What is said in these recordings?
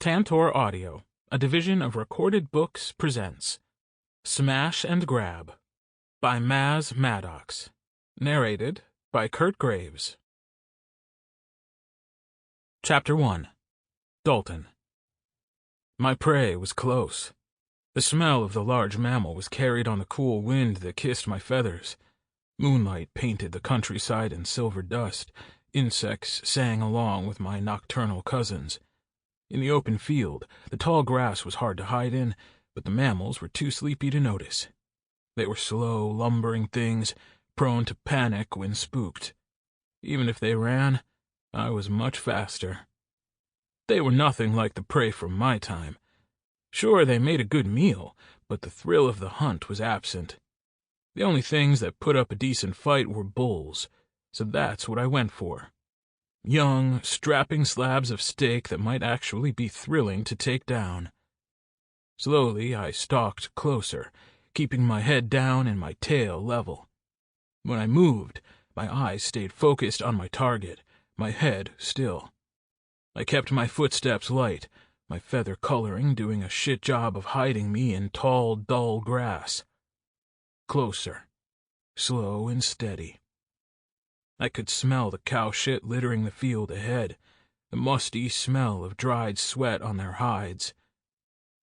Tantor Audio, a division of Recorded Books, presents Smash and Grab by Maz Maddox. Narrated by Kirt Graves. Chapter 1. Dalton. My prey was close. The smell of the large mammal was carried on the cool wind that kissed my feathers. Moonlight painted the countryside in silver dust. Insects sang along with my nocturnal cousins. In the open field, the tall grass was hard to hide in, but the mammals were too sleepy to notice. They were slow, lumbering things, prone to panic when spooked. Even if they ran, I was much faster. They were nothing like the prey from my time. Sure, they made a good meal, but the thrill of the hunt was absent. The only things that put up a decent fight were bulls, so that's what I went for. Young, strapping slabs of steak that might actually be thrilling to take down. Slowly, I stalked closer, keeping my head down and my tail level. When I moved, my eyes stayed focused on my target, my head still. I kept my footsteps light, my feather coloring doing a shit job of hiding me in tall, dull grass. Closer, slow and steady. I could smell the cow shit littering the field ahead, the musty smell of dried sweat on their hides.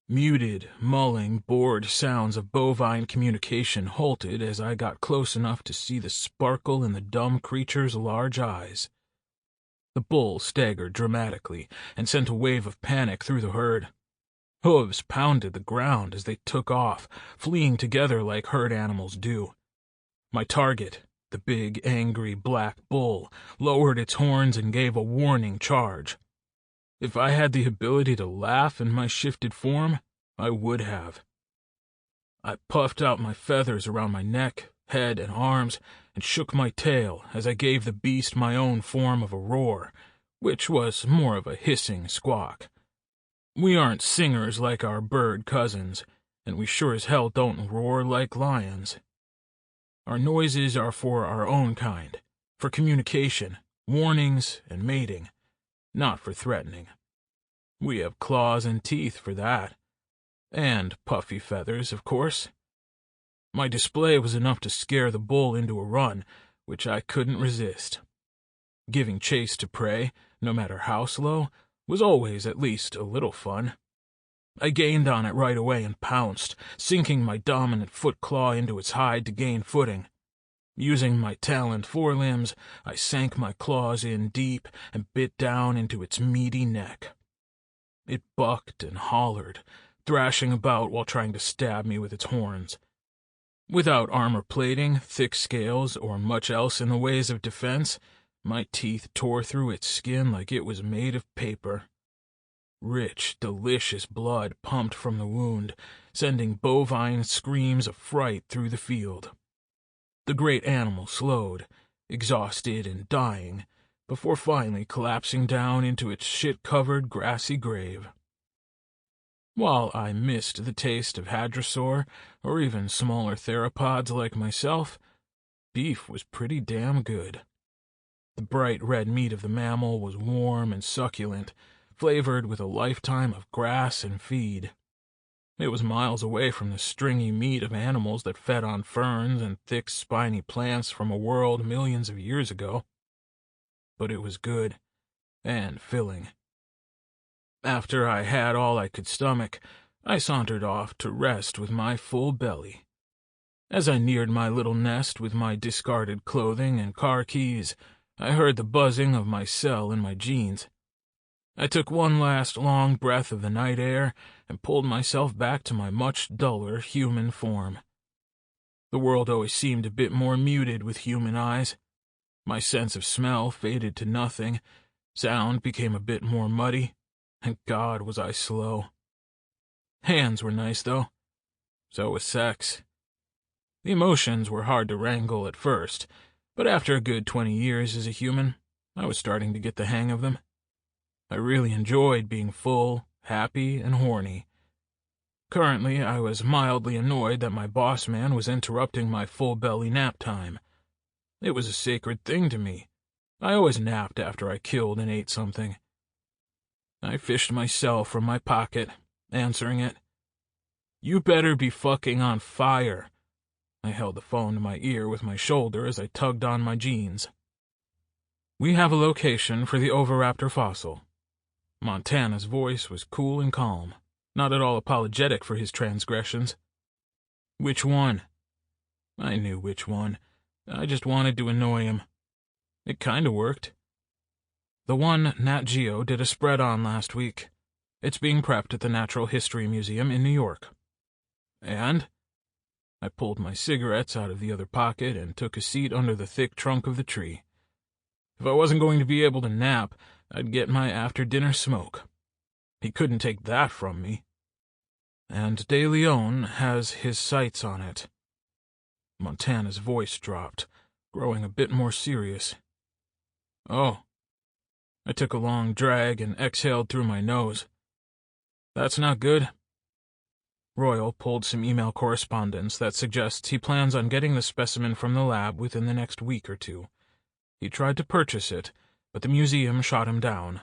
Muted, mulling, bored sounds of bovine communication halted as I got close enough to see the sparkle in the dumb creature's large eyes. The bull staggered dramatically and sent a wave of panic through the herd. Hooves pounded the ground as they took off, fleeing together like herd animals do. My target, the big, angry black bull, lowered its horns and gave a warning charge. If I had the ability to laugh in my shifted form, I would have. I puffed out my feathers around my neck, head, and arms, and shook my tail as I gave the beast my own form of a roar, which was more of a hissing squawk. We aren't singers like our bird cousins, and we sure as hell don't roar like lions. Our noises are for our own kind, for communication, warnings, and mating, not for threatening. We have claws and teeth for that. And puffy feathers, of course. My display was enough to scare the bull into a run, which I couldn't resist. Giving chase to prey, no matter how slow, was always at least a little fun. I gained on it right away and pounced, sinking my dominant foot claw into its hide to gain footing. Using my taloned forelimbs, I sank my claws in deep and bit down into its meaty neck. It bucked and hollered, thrashing about while trying to stab me with its horns. Without armor plating, thick scales, or much else in the ways of defense, my teeth tore through its skin like it was made of paper. Rich, delicious blood pumped from the wound, sending bovine screams of fright through the field. The great animal slowed, exhausted and dying, before finally collapsing down into its shit-covered grassy grave. While I missed the taste of hadrosaur, or even smaller theropods like myself, beef was pretty damn good. The bright red meat of the mammal was warm and succulent, flavored with a lifetime of grass and feed. It was miles away from the stringy meat of animals that fed on ferns and thick, spiny plants from a world millions of years ago. But it was good and filling. After I had all I could stomach, I sauntered off to rest with my full belly. As I neared my little nest with my discarded clothing and car keys, I heard the buzzing of my cell in my jeans. I took one last long breath of the night air and pulled myself back to my much duller human form. The world always seemed a bit more muted with human eyes. My sense of smell faded to nothing, sound became a bit more muddy, and God was I slow. Hands were nice, though. So was sex. The emotions were hard to wrangle at first, but after a good 20 years as a human, I was starting to get the hang of them. I really enjoyed being full, happy, and horny. Currently, I was mildly annoyed that my boss man was interrupting my full-belly nap time. It was a sacred thing to me. I always napped after I killed and ate something. I fished my cell from my pocket, answering it. "You better be fucking on fire." I held the phone to my ear with my shoulder as I tugged on my jeans. "We have a location for the Oviraptor fossil." Montana's voice was cool and calm, not at all apologetic for his transgressions. "Which one?" I knew which one. I just wanted to annoy him. It kinda worked. "The one Nat Geo did a spread on last week. It's being prepped at the Natural History Museum in New York." "And?" I pulled my cigarettes out of the other pocket and took a seat under the thick trunk of the tree. If I wasn't going to be able to nap, I'd get my after-dinner smoke. He couldn't take that from me. "And De Leon has his sights on it." Montana's voice dropped, growing a bit more serious. "Oh." I took a long drag and exhaled through my nose. "That's not good." Royal pulled some email correspondence that suggests he plans on getting the specimen from the lab within the next week or two. He tried to purchase it, but the museum shot him down.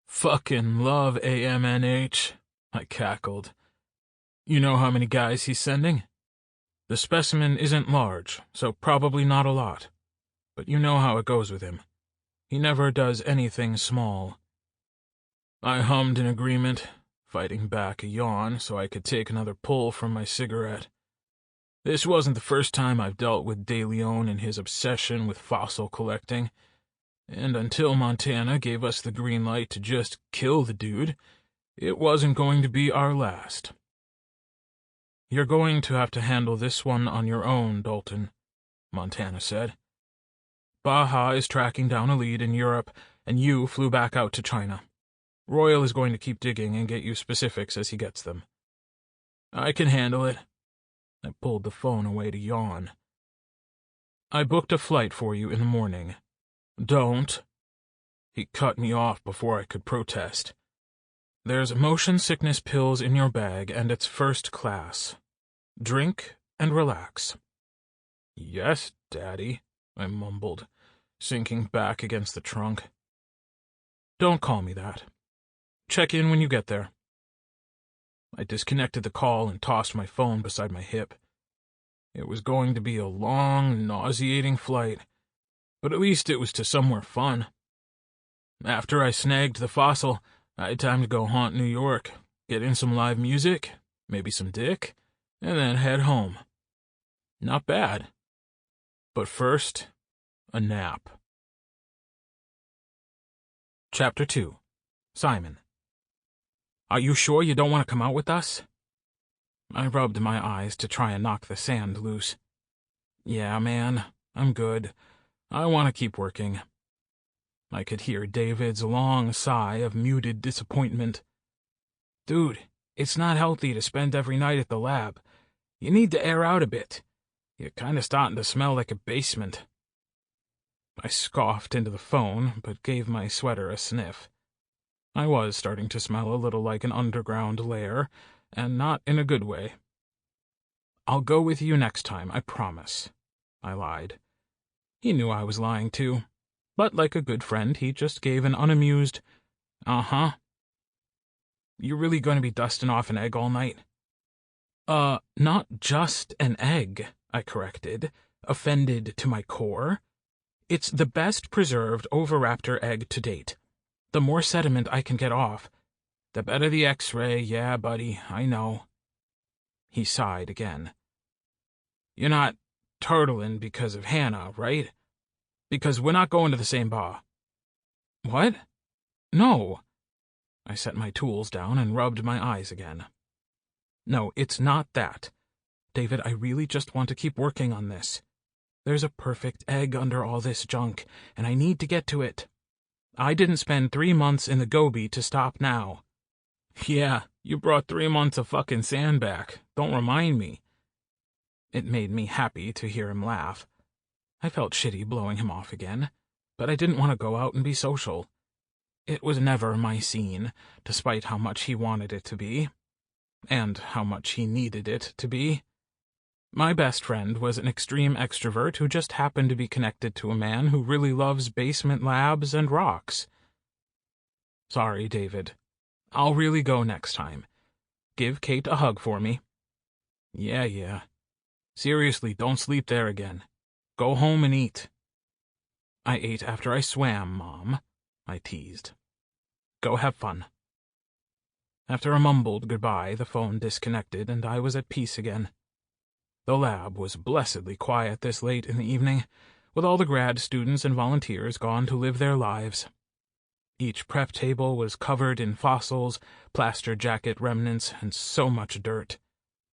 "Fucking love AMNH," I cackled. "You know how many guys he's sending?" "The specimen isn't large, so probably not a lot. But you know how it goes with him. He never does anything small." I hummed in agreement, fighting back a yawn so I could take another pull from my cigarette. This wasn't the first time I've dealt with De Leon and his obsession with fossil collecting, and until Montana gave us the green light to just kill the dude, it wasn't going to be our last. "You're going to have to handle this one on your own, Dalton," Montana said. "Baja is tracking down a lead in Europe, and you flew back out to China. Royal is going to keep digging and get you specifics as he gets them." "I can handle it." I pulled the phone away to yawn. "I booked a flight for you in the morning." "Don't." He cut me off before I could protest. "There's motion sickness pills in your bag, and it's first class. Drink and relax." "Yes, Daddy," I mumbled, sinking back against the trunk. "Don't call me that. Check in when you get there." I disconnected the call and tossed my phone beside my hip. It was going to be a long, nauseating flight, but at least it was to somewhere fun. After I snagged the fossil, I had time to go haunt New York, get in some live music, maybe some dick, and then head home. Not bad. But first, a nap. Chapter 2. Simon. "Are you sure you don't want to come out with us?" I rubbed my eyes to try and knock the sand loose. "Yeah, man, I'm good. I want to keep working." I could hear David's long sigh of muted disappointment. "Dude, it's not healthy to spend every night at the lab. You need to air out a bit. You're kind of starting to smell like a basement." I scoffed into the phone, but gave my sweater a sniff. I was starting to smell a little like an underground lair, and not in a good way. "I'll go with you next time, I promise," I lied. He knew I was lying too, but like a good friend, he just gave an unamused, "Uh-huh." "You really going to be dusting off an egg all night?" Not just an egg," I corrected, offended to my core. "It's the best preserved Oviraptor egg to date. The more sediment I can get off, the better the X-ray. Yeah, buddy, I know." He sighed again. "You're not turtling because of Hannah, right? Because we're not going to the same bar." "What? No." I set my tools down and rubbed my eyes again. "No, it's not that. David, I really just want to keep working on this. There's a perfect egg under all this junk, and I need to get to it. I didn't spend 3 months in the Gobi to stop now." "Yeah, you brought 3 months of fucking sand back. Don't remind me." It made me happy to hear him laugh. I felt shitty blowing him off again, but I didn't want to go out and be social. It was never my scene, despite how much he wanted it to be, and how much he needed it to be. My best friend was an extreme extrovert who just happened to be connected to a man who really loves basement labs and rocks. Sorry, David. I'll really go next time. Give Kate a hug for me. Yeah. Seriously, don't sleep there again. Go home and eat. I ate after I swam, Mom, I teased. Go have fun. After a mumbled goodbye, the phone disconnected and I was at peace again. The lab was blessedly quiet this late in the evening, with all the grad students and volunteers gone to live their lives. Each prep table was covered in fossils, plaster jacket remnants, and so much dirt.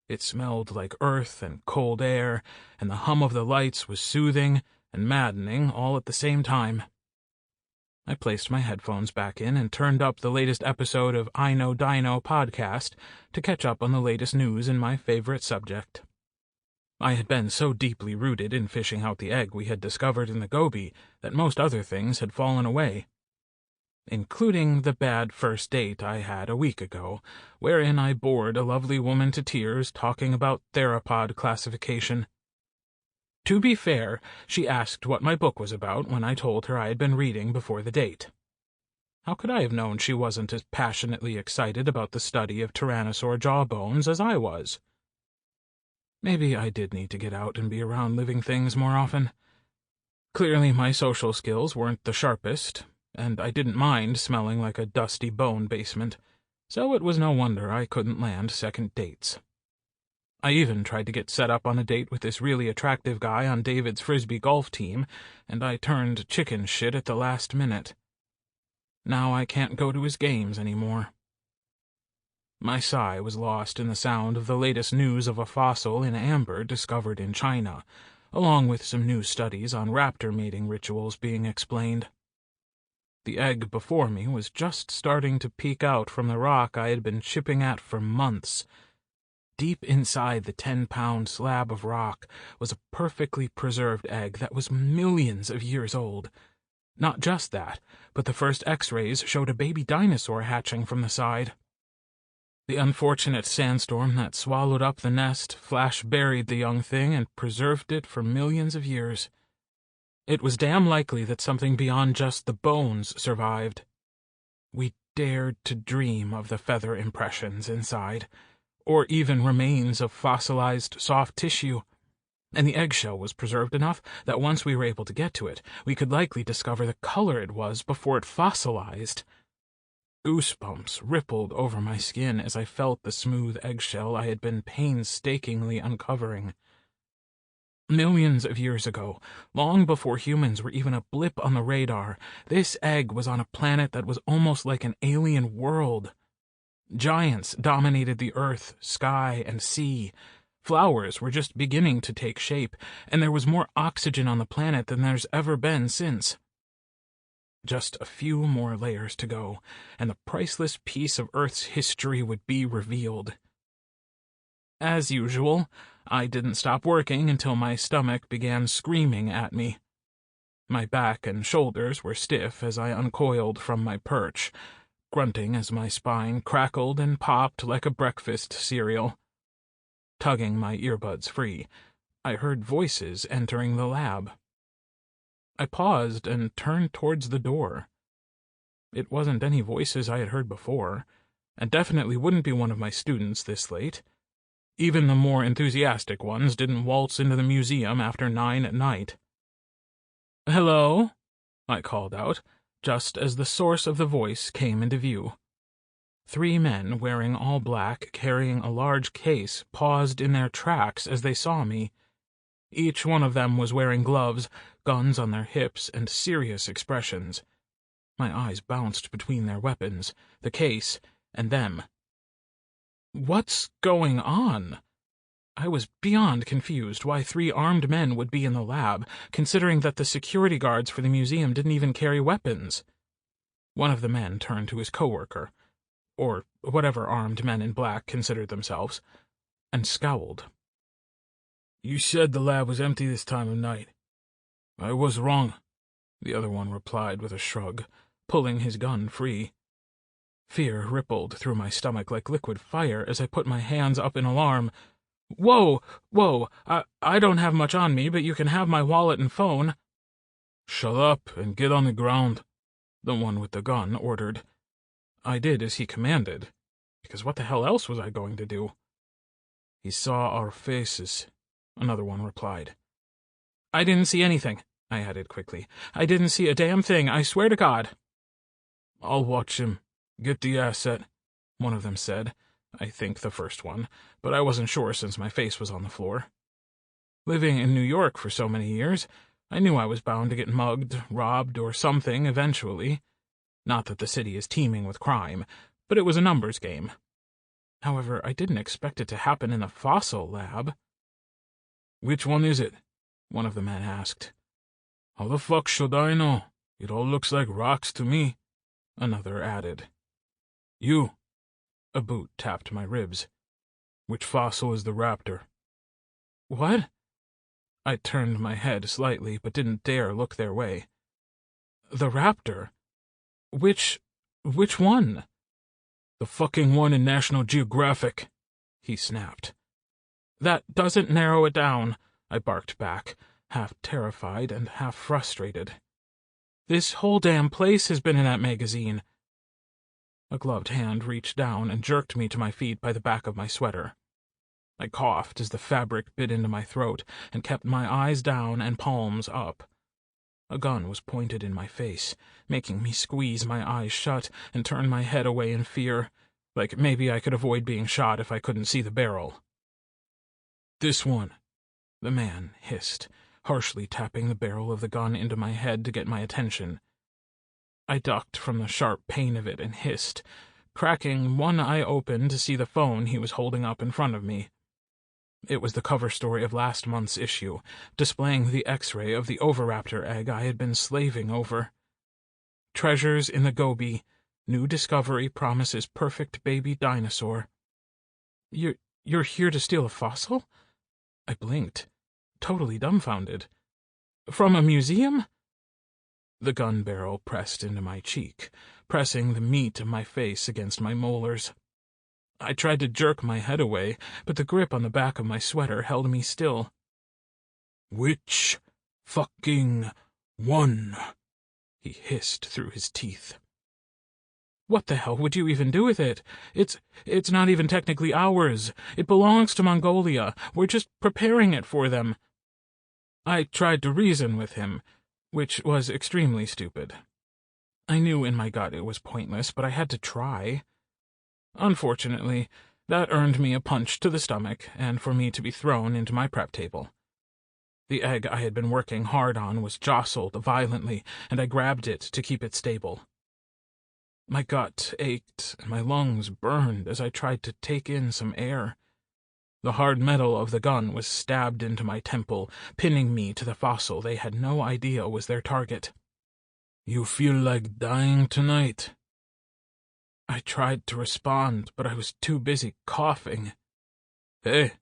It smelled like earth and cold air, and the hum of the lights was soothing and maddening all at the same time. I placed my headphones back in and turned up the latest episode of I Know Dino podcast to catch up on the latest news in my favorite subject. I had been so deeply rooted in fishing out the egg we had discovered in the Gobi that most other things had fallen away, including the bad first date I had a week ago, wherein I bored a lovely woman to tears talking about theropod classification. To be fair, she asked what my book was about when I told her I had been reading before the date. How could I have known she wasn't as passionately excited about the study of tyrannosaur jawbones as I was? Maybe I did need to get out and be around living things more often. Clearly my social skills weren't the sharpest, and I didn't mind smelling like a dusty bone basement, so it was no wonder I couldn't land second dates. I even tried to get set up on a date with this really attractive guy on David's frisbee golf team, and I turned chicken shit at the last minute. Now I can't go to his games anymore. My sigh was lost in the sound of the latest news of a fossil in amber discovered in China, along with some new studies on raptor mating rituals being explained. The egg before me was just starting to peek out from the rock I had been chipping at for months. Deep inside the 10-pound slab of rock was a perfectly preserved egg that was millions of years old. Not just that, but the first X-rays showed a baby dinosaur hatching from the side. The unfortunate sandstorm that swallowed up the nest flash-buried the young thing and preserved it for millions of years. It was damn likely that something beyond just the bones survived. We dared to dream of the feather impressions inside, or even remains of fossilized soft tissue, and the eggshell was preserved enough that once we were able to get to it, we could likely discover the color it was before it fossilized. Goosebumps rippled over my skin as I felt the smooth eggshell I had been painstakingly uncovering. Millions of years ago, long before humans were even a blip on the radar, this egg was on a planet that was almost like an alien world. Giants dominated the earth, sky, and sea. Flowers were just beginning to take shape, and there was more oxygen on the planet than there's ever been since. Just a few more layers to go, and the priceless piece of Earth's history would be revealed. As usual, I didn't stop working until my stomach began screaming at me. My back and shoulders were stiff as I uncoiled from my perch, grunting as my spine crackled and popped like a breakfast cereal. Tugging my earbuds free, I heard voices entering the lab. I paused and turned towards the door. It wasn't any voices I had heard before, and definitely wouldn't be one of my students this late. Even the more enthusiastic ones didn't waltz into the museum after 9 at night. "Hello?" I called out, just as the source of the voice came into view. 3 men wearing all black, carrying a large case, paused in their tracks as they saw me. Each one of them was wearing gloves, guns on their hips, and serious expressions. My eyes bounced between their weapons, the case, and them. What's going on? I was beyond confused why 3 armed men would be in the lab, considering that the security guards for the museum didn't even carry weapons. One of the men turned to his coworker, or whatever armed men in black considered themselves, and scowled. "You said the lab was empty this time of night." "I was wrong," the other one replied with a shrug, pulling his gun free. Fear rippled through my stomach like liquid fire as I put my hands up in alarm. Whoa! I don't have much on me, but you can have my wallet and phone." "Shut up and get on the ground," the one with the gun ordered. I did as he commanded, because what the hell else was I going to do? He saw our faces, another one replied. I didn't see anything, I added quickly. I didn't see a damn thing, I swear to God. I'll watch him. Get the asset, one of them said. I think the first one, but I wasn't sure since my face was on the floor. Living in New York for so many years, I knew I was bound to get mugged, robbed, or something eventually. Not that the city is teeming with crime, but it was a numbers game. However, I didn't expect it to happen in the fossil lab. Which one is it? One of the men asked. How the fuck should I know? It all looks like rocks to me, another added. You. A boot tapped my ribs. Which fossil is the raptor? What? I turned my head slightly, but didn't dare look their way. The raptor? Which one? The fucking one in National Geographic, he snapped. That doesn't narrow it down, I barked back, half terrified and half frustrated. This whole damn place has been in that magazine. A gloved hand reached down and jerked me to my feet by the back of my sweater. I coughed as the fabric bit into my throat and kept my eyes down and palms up. A gun was pointed in my face, making me squeeze my eyes shut and turn my head away in fear, like maybe I could avoid being shot if I couldn't see the barrel. This one, the man hissed, harshly tapping the barrel of the gun into my head to get my attention. I ducked from the sharp pain of it and hissed, cracking one eye open to see the phone he was holding up in front of me. It was the cover story of last month's issue, displaying the X-ray of the oviraptor egg I had been slaving over. Treasures in the Gobi. New discovery promises perfect baby dinosaur. You're here to steal a fossil? I blinked, totally dumbfounded. From a museum? The gun barrel pressed into my cheek, pressing the meat of my face against my molars. I tried to jerk my head away, but the grip on the back of my sweater held me still. Which fucking one? He hissed through his teeth. What the hell would you even do with it? It's not even technically ours. It belongs to Mongolia. We're just preparing it for them. I tried to reason with him, which was extremely stupid. I knew in my gut it was pointless, but I had to try. Unfortunately, that earned me a punch to the stomach and for me to be thrown into my prep table. The egg I had been working hard on was jostled violently, and I grabbed it to keep it stable. My gut ached and my lungs burned as I tried to take in some air. The hard metal of the gun was stabbed into my temple, pinning me to the fossil they had no idea was their target. You feel like dying tonight? I tried to respond, but I was too busy coughing. Hey!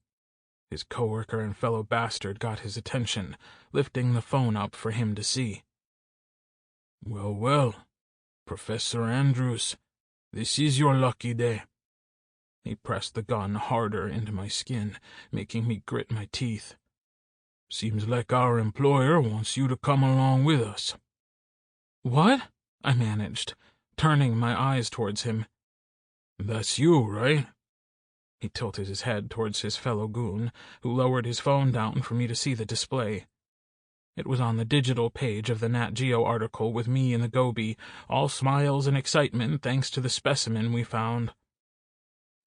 His coworker and fellow bastard got his attention, lifting the phone up for him to see. Well, Professor Andrews, this is your lucky day. He pressed the gun harder into my skin, making me grit my teeth. Seems like our employer wants you to come along with us. What? I managed, turning my eyes towards him. That's you, right? He tilted his head towards his fellow goon, who lowered his phone down for me to see the display. It was on the digital page of the Nat Geo article with me in the Gobi, all smiles and excitement thanks to the specimen we found.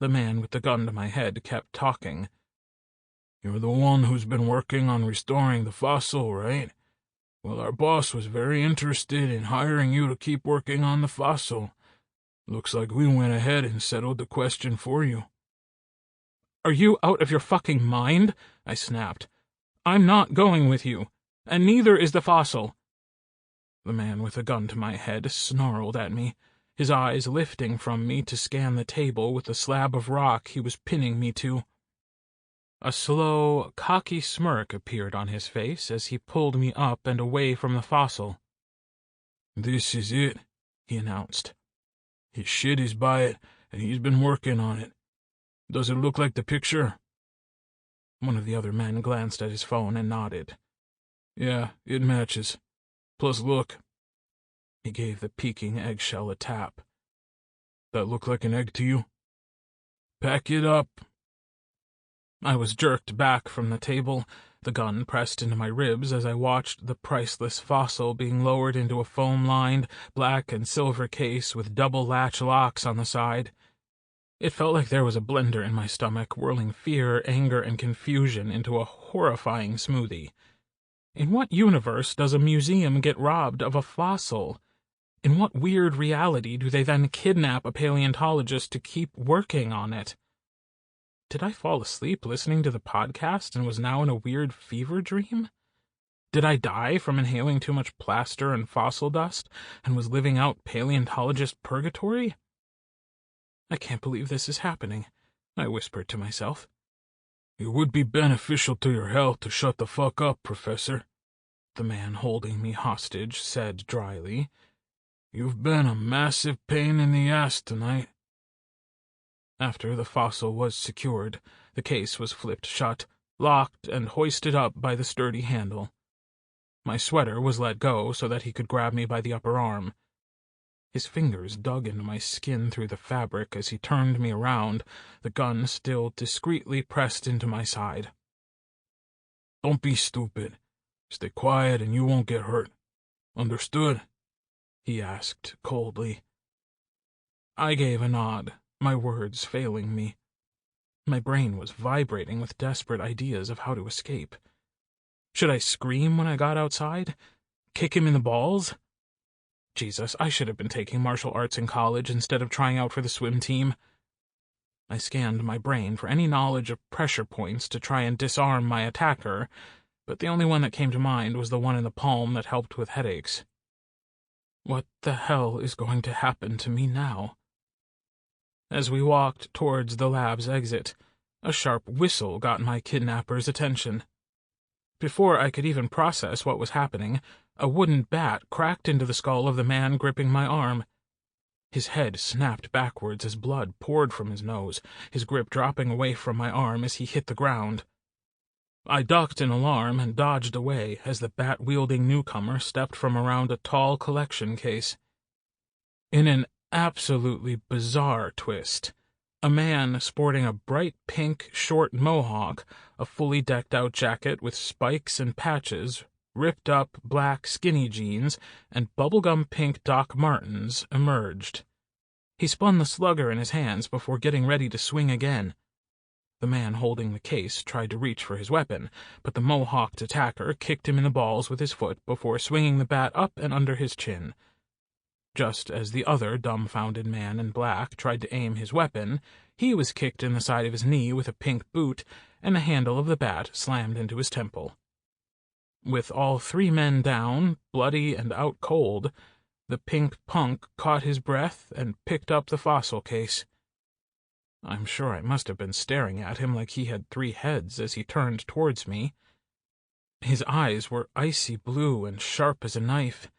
The man with the gun to my head kept talking. You're the one who's been working on restoring the fossil, right? Well, our boss was very interested in hiring you to keep working on the fossil. Looks like we went ahead and settled the question for you. Are you out of your fucking mind? I snapped. I'm not going with you, and neither is the fossil. The man with the gun to my head snarled at me, his eyes lifting from me to scan the table with the slab of rock he was pinning me to. A slow, cocky smirk appeared on his face as he pulled me up and away from the fossil. This is it, he announced. His shit is by it, and he's been working on it. Does it look like the picture? One of the other men glanced at his phone and nodded. Yeah, it matches. Plus, look. He gave the peeking eggshell a tap. That look like an egg to you? Pack it up. I was jerked back from the table, the gun pressed into my ribs as I watched the priceless fossil being lowered into a foam-lined, black and silver case with double-latch locks on the side. It felt like there was a blender in my stomach, whirling fear, anger, and confusion into a horrifying smoothie. In what universe does a museum get robbed of a fossil? In what weird reality do they then kidnap a paleontologist to keep working on it? Did I fall asleep listening to the podcast and was now in a weird fever dream? Did I die from inhaling too much plaster and fossil dust and was living out paleontologist purgatory? I can't believe this is happening, I whispered to myself. It would be beneficial to your health to shut the fuck up, Professor, the man holding me hostage said dryly. You've been a massive pain in the ass tonight. After the fossil was secured, the case was flipped shut, locked, and hoisted up by the sturdy handle. My sweater was let go so that he could grab me by the upper arm. His fingers dug into my skin through the fabric as he turned me around, the gun still discreetly pressed into my side. Don't be stupid. Stay quiet and you won't get hurt. Understood? He asked coldly. I gave a nod, my words failing me. My brain was vibrating with desperate ideas of how to escape. Should I scream when I got outside? Kick him in the balls? Jesus, I should have been taking martial arts in college instead of trying out for the swim team. I scanned my brain for any knowledge of pressure points to try and disarm my attacker, but the only one that came to mind was the one in the palm that helped with headaches. What the hell is going to happen to me now? As we walked towards the lab's exit, a sharp whistle got my kidnapper's attention. Before I could even process what was happening, a wooden bat cracked into the skull of the man gripping my arm. His head snapped backwards as blood poured from his nose, his grip dropping away from my arm as he hit the ground. I ducked in alarm and dodged away as the bat-wielding newcomer stepped from around a tall collection case. In an absolutely bizarre twist, a man sporting a bright pink short mohawk, a fully decked-out jacket with spikes and patches, ripped-up black skinny jeans, and bubblegum pink Doc Martens emerged. He spun the slugger in his hands before getting ready to swing again. The man holding the case tried to reach for his weapon, but the mohawked attacker kicked him in the balls with his foot before swinging the bat up and under his chin. Just as the other dumbfounded man in black tried to aim his weapon, he was kicked in the side of his knee with a pink boot, and the handle of the bat slammed into his temple. With all three men down, bloody and out cold, the pink punk caught his breath and picked up the fossil case. I'm sure I must have been staring at him like he had three heads as he turned towards me. His eyes were icy blue and sharp as a knife.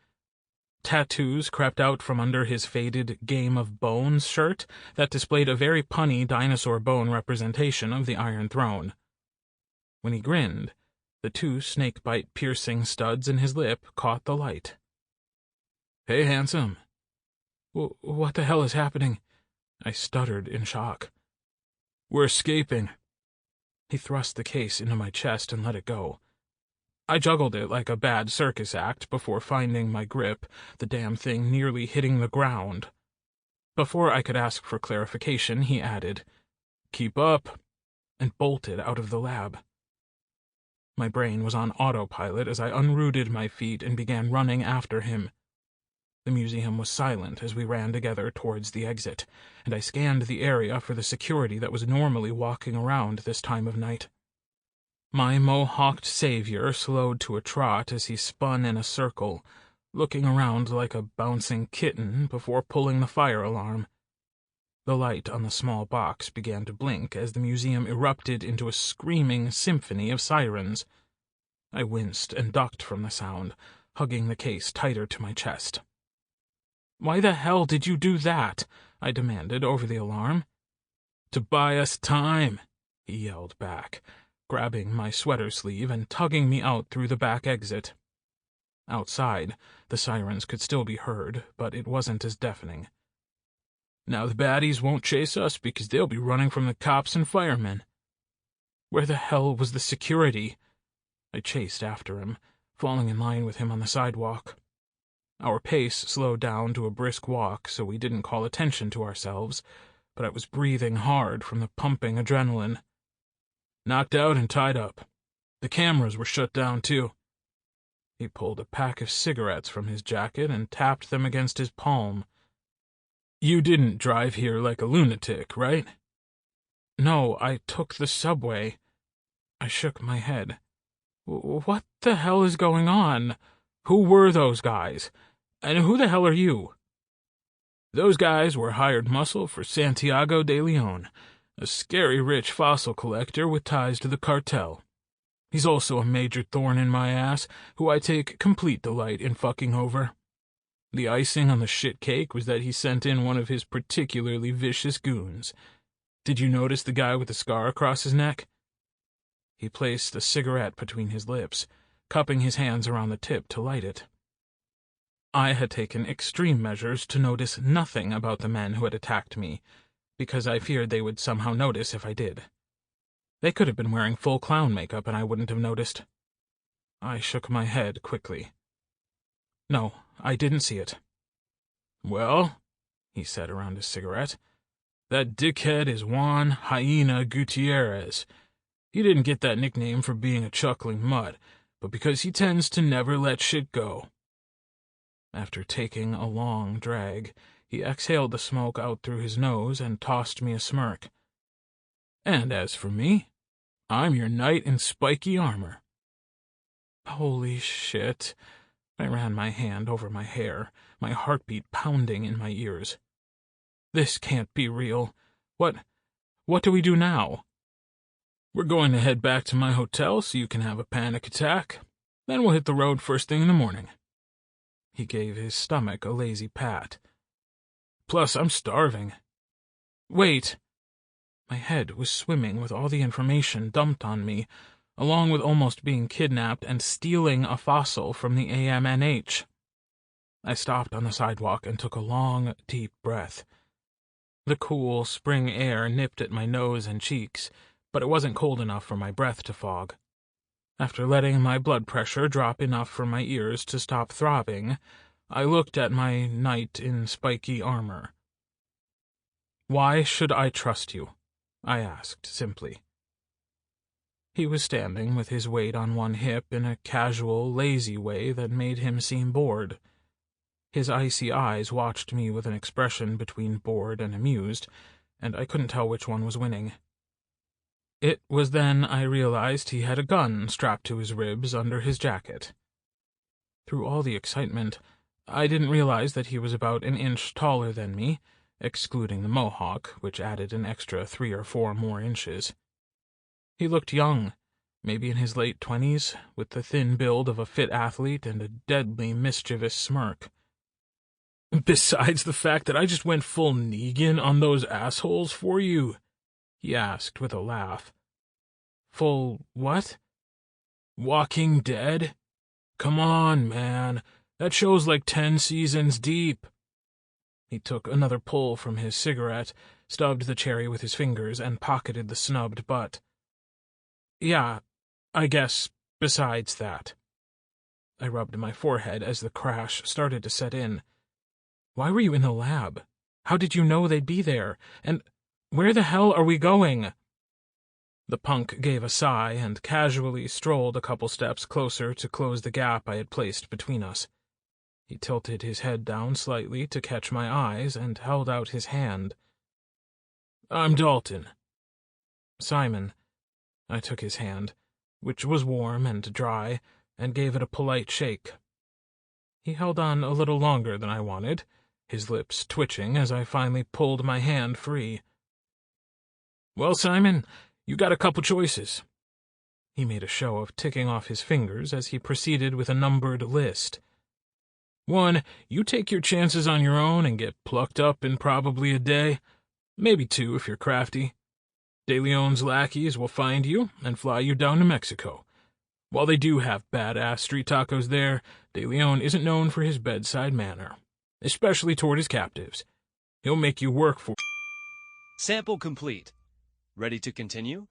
Tattoos crept out from under his faded Game of Bones shirt that displayed a very punny dinosaur bone representation of the Iron Throne. When he grinned, the two snakebite-piercing studs in his lip caught the light. "Hey, handsome." What the hell is happening?" I stuttered in shock. "We're escaping." He thrust the case into my chest and let it go. I juggled it like a bad circus act before finding my grip, the damn thing nearly hitting the ground. Before I could ask for clarification, he added, "Keep up," and bolted out of the lab. My brain was on autopilot as I unrooted my feet and began running after him. The museum was silent as we ran together towards the exit, and I scanned the area for the security that was normally walking around this time of night. My mohawked savior slowed to a trot as he spun in a circle, looking around like a bouncing kitten before pulling the fire alarm. The light on the small box began to blink as the museum erupted into a screaming symphony of sirens. I winced and ducked from the sound, hugging the case tighter to my chest. "Why the hell did you do that?" I demanded over the alarm. "To buy us time," he yelled back, grabbing my sweater sleeve and tugging me out through the back exit. Outside, the sirens could still be heard, but it wasn't as deafening. Now the baddies won't chase us because they'll be running from the cops and firemen. Where the hell was the security? I chased after him, falling in line with him on the sidewalk. Our pace slowed down to a brisk walk, so we didn't call attention to ourselves, but I was breathing hard from the pumping adrenaline. Knocked out and tied up. The cameras were shut down, too. He pulled a pack of cigarettes from his jacket and tapped them against his palm. You didn't drive here like a lunatic, right? No, I took the subway. I shook my head. What the hell is going on? Who were those guys? And who the hell are you? Those guys were hired muscle for Santiago de Leon, a scary rich fossil collector with ties to the cartel. He's also a major thorn in my ass, who I take complete delight in fucking over. The icing on the shit cake was that he sent in one of his particularly vicious goons. Did you notice the guy with the scar across his neck? He placed a cigarette between his lips, cupping his hands around the tip to light it. I had taken extreme measures to notice nothing about the men who had attacked me, because I feared they would somehow notice if I did. They could have been wearing full clown makeup and I wouldn't have noticed. I shook my head quickly. No, I didn't see it. Well, he said around his cigarette, that dickhead is Juan Hyena Gutierrez. He didn't get that nickname for being a chuckling mutt, but because he tends to never let shit go. After taking a long drag, he exhaled the smoke out through his nose and tossed me a smirk. And as for me, I'm your knight in spiky armor. Holy shit. I ran my hand over my hair, my heartbeat pounding in my ears. This can't be real. What do we do now? We're going to head back to my hotel so you can have a panic attack. Then we'll hit the road first thing in the morning. He gave his stomach a lazy pat. Plus, I'm starving. Wait. My head was swimming with all the information dumped on me, along with almost being kidnapped and stealing a fossil from the AMNH. I stopped on the sidewalk and took a long, deep breath. The cool spring air nipped at my nose and cheeks, but it wasn't cold enough for my breath to fog. After letting my blood pressure drop enough for my ears to stop throbbing, I looked at my knight in spiky armor. Why should I trust you? I asked simply. He was standing with his weight on one hip in a casual, lazy way that made him seem bored. His icy eyes watched me with an expression between bored and amused, and I couldn't tell which one was winning. It was then I realized he had a gun strapped to his ribs under his jacket. Through all the excitement, I didn't realize that he was about an inch taller than me, excluding the mohawk, which added an extra 3 or 4 more inches. He looked young, maybe in his late 20s, with the thin build of a fit athlete and a deadly, mischievous smirk. Besides the fact that I just went full Negan on those assholes for you, he asked with a laugh. Full what? Walking Dead? Come on, man. That show's like 10 seasons deep. He took another pull from his cigarette, stubbed the cherry with his fingers, and pocketed the snubbed butt. Yeah, I guess besides that. I rubbed my forehead as the crash started to set in. Why were you in the lab? How did you know they'd be there? And where the hell are we going? The punk gave a sigh and casually strolled a couple steps closer to close the gap I had placed between us. He tilted his head down slightly to catch my eyes and held out his hand. I'm Dalton. Simon. I took his hand, which was warm and dry, and gave it a polite shake. He held on a little longer than I wanted, his lips twitching as I finally pulled my hand free. Well, Simon, you got a couple choices. He made a show of ticking off his fingers as he proceeded with a numbered list. 1, you take your chances on your own and get plucked up in probably a day, maybe 2 if you're crafty. De Leon's lackeys will find you and fly you down to Mexico. While they do have badass street tacos there, De Leon isn't known for his bedside manner, especially toward his captives. He'll make you work for. Sample complete. Ready to continue?